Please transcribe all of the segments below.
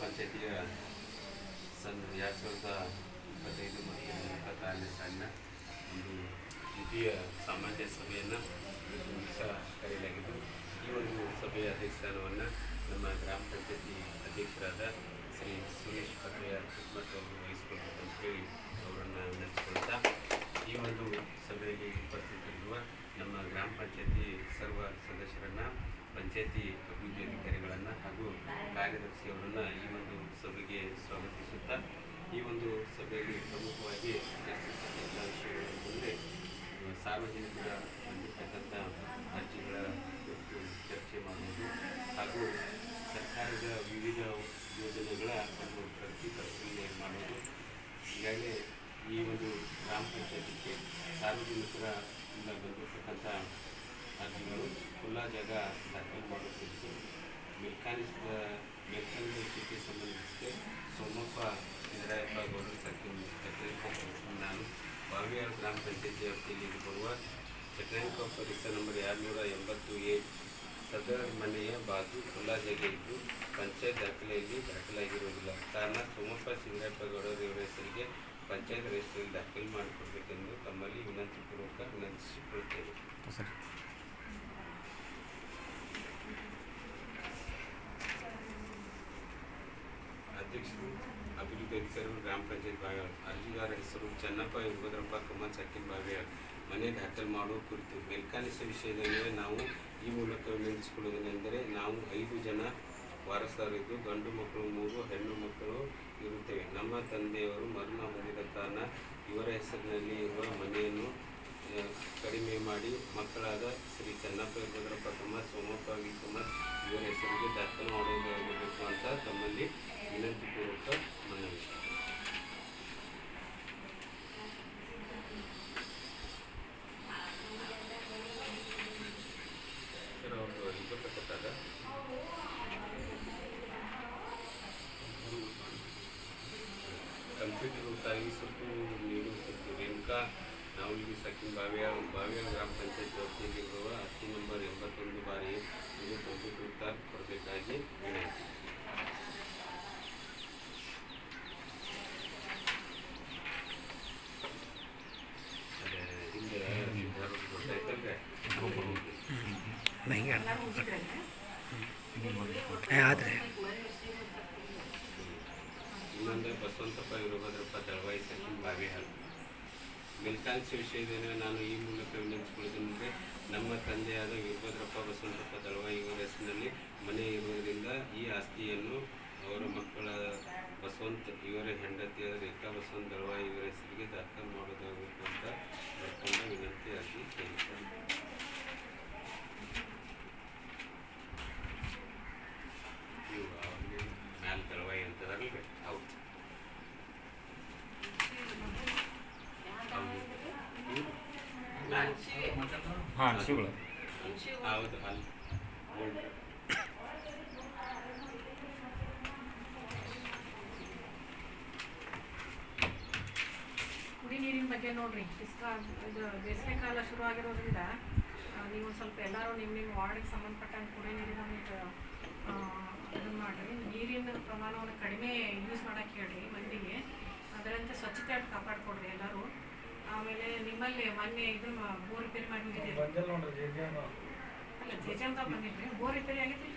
ಪಂಚಾಯತಿಯ 2025 ಮತ್ತು 26ನೇ ಸಾಲಿನ ಒಂದು ದ್ವಿತೀಯ ಸಾಮಾನ್ಯ ಸಭೆಯನ್ನು ದಿವಸ ಕರೆಯಲಾಗಿದ್ದು, ಈ ಒಂದು ಸಭೆಯ ಅಧ್ಯಕ್ಷಸ್ಥಾನವನ್ನು ನಮ್ಮ ಗ್ರಾಮ ಪಂಚಾಯತಿ ಅಧ್ಯಕ್ಷರಾದ ಶ್ರೀ ಸುರೇಶ್ ಪಟ್ರಿಯ ಮತ್ತು ಅವರು ವಹಿಸಿಕೊಳ್ಬೇಕಂತೇಳಿ ಅವರನ್ನು ವಿನಂತಿಸಿಕೊಳ್ತಾ, ಈ ಒಂದು ಸಭೆಯಲ್ಲಿ ಉಪಸ್ಥಿತರಿರುವ ನಮ್ಮ ಗ್ರಾಮ ಪಂಚಾಯತಿ ಸರ್ವ ಸದಸ್ಯರನ್ನು, ಪಂಚಾಯತಿ ಅಭಿವೃದ್ಧಿ ಅಧಿಕಾರಿಗಳನ್ನು ಹಾಗೂ ಕಾರ್ಯದರ್ಶಿಯವರನ್ನು ಈ ಒಂದು ಸಭೆಗೆ ಸ್ವಾಗತಿಸುತ್ತಾ, ಈ ಒಂದು ಸಭೆಯಲ್ಲಿ ಪ್ರಮುಖವಾಗಿ ಚರ್ಚಿಸಿದ ವಿಷಯಗಳ ಮುಂದೆ ಸಾರ್ವಜನಿಕರ ಬಂದಿರತಕ್ಕಂಥ ಅರ್ಜಿಗಳ ಕುರಿತು ಚರ್ಚೆ ಮಾಡುವುದು ಹಾಗೂ ಸರ್ಕಾರದ ವಿವಿಧ ಯೋಜನೆಗಳ ಒಂದು ಪ್ರತಿ ಪರಿಶೀಲನೆ ಮಾಡುವುದು. ಈಗಾಗಲೇ ಈ ಒಂದು ಗ್ರಾಮ ಪಂಚಾಯತಿಗೆ ಸಾರ್ವಜನಿಕರಿಂದ ಬಂದಿರತಕ್ಕಂಥ ಅರ್ಜಿಗಳು ಖುಲ್ಲಾ ಜಾಗ ದಾಖಲು ಮಾಡುತ್ತಿದ್ದು, ಮೆಕ್ಯಾನಿಕಲ್ ವಿಷಯಕ್ಕೆ ಸಂಬಂಧಿಸಿದ ಸೋಮಪ್ಪ ಇಂದ್ರಾಯಪ್ಪ ಗೌಡರ ಸರ್ಕಲ್ ನಾನು ಬಾವಿಯಾಳ ಗ್ರಾಮ ಪಂಚಾಯತಿ ವ್ಯಾಪ್ತಿಯಲ್ಲಿ ಬರುವ ಚಟ್ರಾಂಕ ಪರಿಸರ ನಂಬರ್ 280A ಸದರ ಮನೆಯ ಬಾಜು ಖುಲ್ಲಾ ಜಾಗ ಇದ್ದು ಪಂಚಾಯತ್ ದಾಖಲೆಯಲ್ಲಿ ದಾಖಲಾಗಿರುವುದಿಲ್ಲ. ಕಾರಣ ಸೋಮಪ್ಪ ಸಿಂಗರಾಯಪ್ಪ ಗೌಡರ ಇವರ ಹೆಸರಿಗೆ ಪಂಚಾಯತ್ ರಿಜಿಸ್ಟ್ರಲ್ಲಿ ದಾಖಲು ಮಾಡಿಕೊಡಬೇಕೆಂದು ತಮ್ಮಲ್ಲಿ ವಿನಂತಿಪೂರ್ವಕ ವಿನಂತಿಸಿಕೊಳ್ಳುತ್ತೇವೆ. ಅಧ್ಯಕ್ಷರು ಅಭಿವೃದ್ಧಿ ಅಧಿಕಾರಿಗಳು ಗ್ರಾಮ ಪಂಚಾಯತ್ ಬಾವಿಯಾಳ. ಅರ್ಜಿಗಾರ ಹೆಸರು ಚನ್ನಪ್ಪ ವೀರಭದ್ರಪ್ಪ ಕಮ್ಮತ್ ಸಕ್ಕಿನ ಬಾವಿಯಾಳ. ಮನೆ ದಾಖಲು ಮಾಡುವ ಕುರಿತು ಮೇಲ್ಕಾಣಿಸಿದ ವಿಷಯದ ಮೇಲೆ ನಾವು ಈ ಮೂಲಕ ವಿನಂತಿಸಿಕೊಳ್ಳುವುದೇನೆಂದರೆ, ನಾವು 5 ಜನ ವಾರಸದಾರರಿದ್ದು ಗಂಡು ಮಕ್ಕಳು 3 ಹೆಣ್ಣು ಮಕ್ಕಳು ಇರುತ್ತೇವೆ. ನಮ್ಮ ತಂದೆಯವರು ಮರಣ ಹೊಂದಿದ ಕಾರಣ ಇವರ ಹೆಸರಿನಲ್ಲಿ ಇರುವ ಮನೆಯನ್ನು ಕಡಿಮೆ ಮಾಡಿ ಮಕ್ಕಳಾದ ಶ್ರೀ ಚನ್ನಪ್ಪ ವೀರಭದ್ರಪ್ಪ ಕಮ್ಮತ್, ಸೋಮಪ್ಪ ವಿ ಕಮ್ಮತ್ ಇವರ ಹೆಸರಿಗೆ ದಾಖಲು ಮಾಡುವುದಾಗಬೇಕು ಅಂತ ತಮ್ಮಲ್ಲಿ ವಿನಂತಿಪೂರ್ವಕ ಮನವಿ. ಸರ್, ಅವರು ಇದು ಕೊಟ್ಟಾಗ ಕಂಪ್ಯೂಟರ್ ತಾಗಿಸುತ್ತು ನೀಡುತ್ತಿತ್ತು. ರೇಣುಕಾ ನಾವಲ್ಗಿ ಸಕ್ಕಿನ ಬಾವಿಯಾಳ ಗ್ರಾಮ ಪಂಚಾಯತ್ ವ್ಯಾಪ್ತಿಯಲ್ಲಿರುವ ಅರ್ಜಿ ನಂಬರ್ 81 ಬಾರಿ ಇದು ಕಂಪ್ಯೂಟರ್ ತಾಗಿ ಕೊಡಬೇಕಾಗಿ ವಿನಂತಿ. ಇನ್ನೊಂದು ಬಸವಂತಪ್ಪ ವೀರಭದ್ರಪ್ಪ ದಳವಾಯಿ ಸಕ್ಕಿನ ಬಾವಿಯಾಳ. ಮೇಲ್ಕಾಣಿಸಿದ ವಿಷಯದೇನೆ ನಾನು ಈ ಮೂಲಕ ವಿನಂತಿಸಿಕೊಳ್ಳುವುದೆಂದರೆ, ನಮ್ಮ ತಂದೆಯಾದ ವೀರಭದ್ರಪ್ಪ ಬಸವಂತಪ್ಪ ದಳವಾಯಿ ಇವರ ಹೆಸರಿನಲ್ಲಿ ಮನೆ ಇರುವುದರಿಂದ ಈ ಆಸ್ತಿಯನ್ನು ಅವರ ಮಕ್ಕಳ ಬಸವಂತ ಇವರ ಹೆಂಡತಿಯಾದ ರೇಖಾ ಬಸವಂತ ದಳವಾಯಿ ಇವರ ಹೆಸರಿಗೆ ದಾಖಲು ಮಾಡೋದಾಗಬೇಕು ಅಂತ ಬರ್ಕೊಂಡ ವಿನಂತಿ ಅರ್ಜಿ ಸಲ್ಲಿಸಿದ್ದಾರೆ. ಮ್ಯಾಲ್ ದಳವಾಯಿ ಅಂತದಲ್ಲ, ಹೌದು ಹೌದು ಅಲ್ಲಿ ಕುಡಿ ನೀರಿನ ಬಗ್ಗೆ ನೋಡ್ರಿ, ಇದು ಬೇಸಿಗೆ ಕಾಲ ಶುರು ಆಗಿರೋದ್ರಿಂದ ನೀವು ಸ್ವಲ್ಪ ಎಲ್ಲರೂ ನಿಮ್ಮ ವಾರ್ಡಿಗೆ ಸಂಬಂಧಪಟ್ಟಂಗೆ ಕುಡಿ ನೀರಿನ ಇದನ್ನು ಮಾಡಿರಿ. ನೀರಿನ ಪ್ರಮಾಣವನ್ನು ಕಡಿಮೆ ಯೂಸ್ ಮಾಡೋಕ್ಕೆ ಹೇಳ್ರಿ ಮಂದಿಗೆ. ಅದರಂತೆ ಸ್ವಚ್ಛತೆ ಕಾಪಾಡಿಕೊಡ್ರಿ ಎಲ್ಲರೂ. ಆಮೇಲೆ ನಿಮ್ಮಲ್ಲಿ ಮೊನ್ನೆ ಇದು ಬೋರ್ ರಿಪೇರಿ ಮಾಡಿ ಹೋಗಿದ್ದೀರಿ ಅಲ್ಲ, ಜೇಜಾಮ್ದ ಬಂದಿದ್ರಿ. ಬೋರ್ ರಿಪೇರಿ ಆಗೈತಿ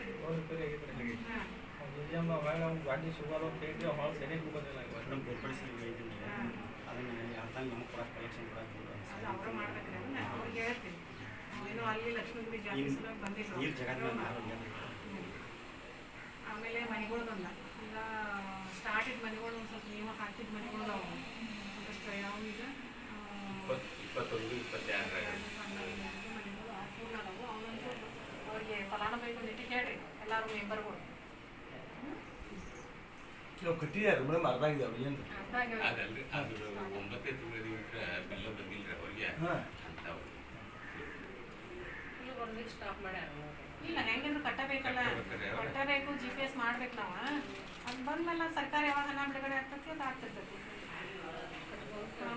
ಹಾಂ ಗಾಡಿ ಸುಮಾರು ಅಂತ ಹೇಳಿದ್ರೆ ಭಾಳ ಸರಿಯಾಗಿ ಬಂದಿಲ್ಲ. ಅದು ಅವರು ಮಾಡ್ಬೇಕ್ರಿ. ಅದನ್ನ ಅವ್ರಿಗೆ ಹೇಳ್ತೀನಿ. ಏನೋ ಅಲ್ಲಿ ಲಕ್ಷ್ಮೀಗುಡಿ ಜಾತಿ ಸಲುವಾಗಿ ಬಂದಿದ್ರು. ಆಮೇಲೆ ಮನೆಗಳದಲ್ಲ ಈಗ ಸ್ಟಾರ್ಟಿದ ಮನೆಗಳು ಒಂದು ಸ್ವಲ್ಪ ನೀವು ಹಾಕಿದ ಮನೆಗಳು ಅವು ಒಂದಷ್ಟು ಯಾವ ಈಗ 21, 22 ಮನೆಗಳು ಪೂರ್ಣ ಅದಾವು. ಅವನೊಂದು ಅವ್ರಿಗೆ ಫಲಾನುಭವಿಗಳು ನಿಟ್ಟಿಗೆ ಹೇಳ್ರಿ ಎಲ್ಲರೂ ಮೆಂಬರ್ಗಳು. ಕಟ್ಟಿದ್ದಾರೆ ಮೇಡಮ್, ಅರ್ಧ ಆಗಿದ್ದಾವೆ ಏನು ಅರ್ಧ ಆಗ್ಯಾವ. ಅದಲ್ರಿ, ಅದು 9ನೇ ತಿಂಗಳಲ್ಲಿ ಬಿಲ್ಲ ಬಂದಿಲ್ಲ ಅವ್ರಿಗೆ ಅಂತವ್ರು. ಸ್ಟಾಪ್ ಮಾಡ್ಯಾರ. ಇಲ್ಲ, ಹೆಂಗಂದ್ರೆ ಕಟ್ಟಬೇಕಲ್ಲ, ಕಟ್ಟಬೇಕು. GPS ಮಾಡ್ಬೇಕು ನಾವು. ಅದು ಬಂದ್ಮೇಲೆ ಸರ್ಕಾರ ಯಾವಾಗ ಹಣ ಬಿಡುಗಡೆ ಆಗ್ತೈತಿ ಅದು ಆಗ್ತಿರ್ತೈತಿ.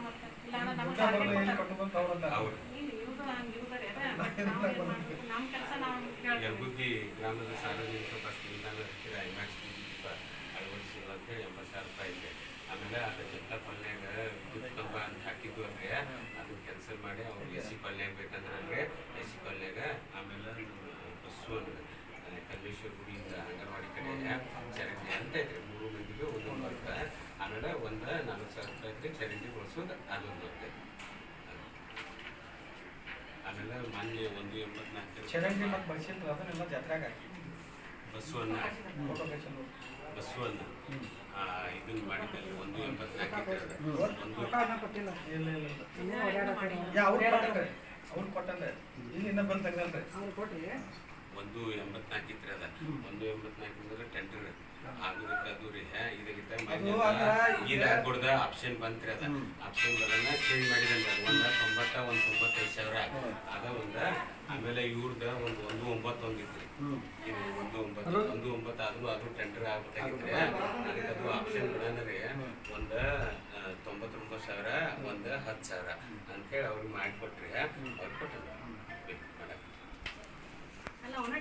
ಮತ್ತೆ ಇಲ್ಲ ನಮ್ಗೆ ಟಾರ್ಗೆಟ್ ಕೊಟ್ಟಾರ. ಇವ್ರು ಹಂಗೆ ಇರ್ತಾರೆ. ನಮ್ಮ ಕೆಲಸ ನಾವು ಯರ್ಗುದ್ದಿ ಗ್ರಾಮದ ಸಾರ್ವಜನಿಕ ಬಸ್ ನಿಲ್ದಾಣ ಹತ್ತಿರ IMAX ಮಾಡೋದು ಅಂತೇಳಿ 80,000 ರೂಪಾಯಿ ಐತೆ. ಆಮೇಲೆ ಅದು ಚಿಕ್ಕಪಲ್ನ್ಯಾಗ ವಿದ್ಯುತ್ ಕಂಬ ಅಂತ ಹಾಕಿದ್ವು ಅಲ್ರಿ, ಅದನ್ನ ಕ್ಯಾನ್ಸಲ್ ಮಾಡಿ ಅವ್ರು AC ಕಾಲನ್ಯಾಗ ಬೇಕಂದ್ರೆ AC ಕಾಲನ್ಯಾಗ. ಆಮೇಲೆ ಬಸವಣ್ಣ ಅಲ್ಲಿ ಕಲ್ಲೇಶ್ವರ ಗುಡಿಯಿಂದ ಅಂಗನವಾಡಿ ಕಡೆ ಚರಂಡಿ ಅಂತ ಐತ್ರಿ, 3 ಮಂದಿಗೆ ಒಂದೊಂದು ಬರುತ್ತೆ. ಆಮೇಲೆ ಒಂದು 40,000 ರೂಪಾಯಿ ಐತ್ರಿ ಚರಂಡಿ ಬಳಸೋದು, ಅದೊಂದು ಬರ್ತೈತಿ. ಆಮೇಲೆ ಮಾನ್ಯ 184 ಚರಂಡಿ ಮತ್ತು ಬಳಸಿಲ್ಲ ಅದನ್ನೆಲ್ಲ ಜಾತ್ರೆಗೆ ಹಾಕಿ ಬಸವಣ್ಣ ಫೋಟೋ ಕಳ್ಸೋದು. ಬಸವಣ್ಣ ಇದನ್ನ ಮಾಡಿದ್ದಲ್ಲಿ 184 ಇಲ್ಲ ಇಲ್ಲ ಇಲ್ಲ ಅವ್ರು ಕೊಟ್ಟಲ್ರಿ, ಅವ್ರು ಕೊಟ್ಟಲ್ರಿ, ಇಲ್ಲಿ ಇನ್ನೂ ಬಂದು ತೆಗ್ದಲ್ರಿ. 184 ಇತ್ತು ಅದ. 184 ಅಂದ್ರೆ ಟೆಂಡರ್ ಆಗೋದಕ್ಕೆ ಅದು ರೀ ಇದಕ್ಕಿಂತ ಇದಾಗ್ಬಿಡ್ದ ಆಪ್ಷನ್ ಬಂತ್ರಿ. ಅದ ಆಪ್ಷನ್ ಬರೋಣ ಚೇಂಜ್ ಮಾಡಿದಂದ್ರೆ 190 195,000 ಅದ ಒಂದು. ಆಮೇಲೆ ಇವ್ರದ ಒಂದು 19 ಇತ್ತು ಇದು 19 ಆದ್ರೂ ಅದು ಟೆಂಡರ್ ಆಗ್ಬೇಕಾಗಿತ್ತು. ಅದಕ್ಕೆ ಅದು ಆಪ್ಷನ್ ಬಿಡೋಣ ರೀ, ಒಂದು 99,000 ಒಂದು 10,000 ಅಂತೇಳಿ ಅವ್ರಿಗೆ ಮಾಡಿಕೊಟ್ರಿ. ಅವ್ರು ಕೊಟ್ಟರು ಅಲ್ಲ ಅವನ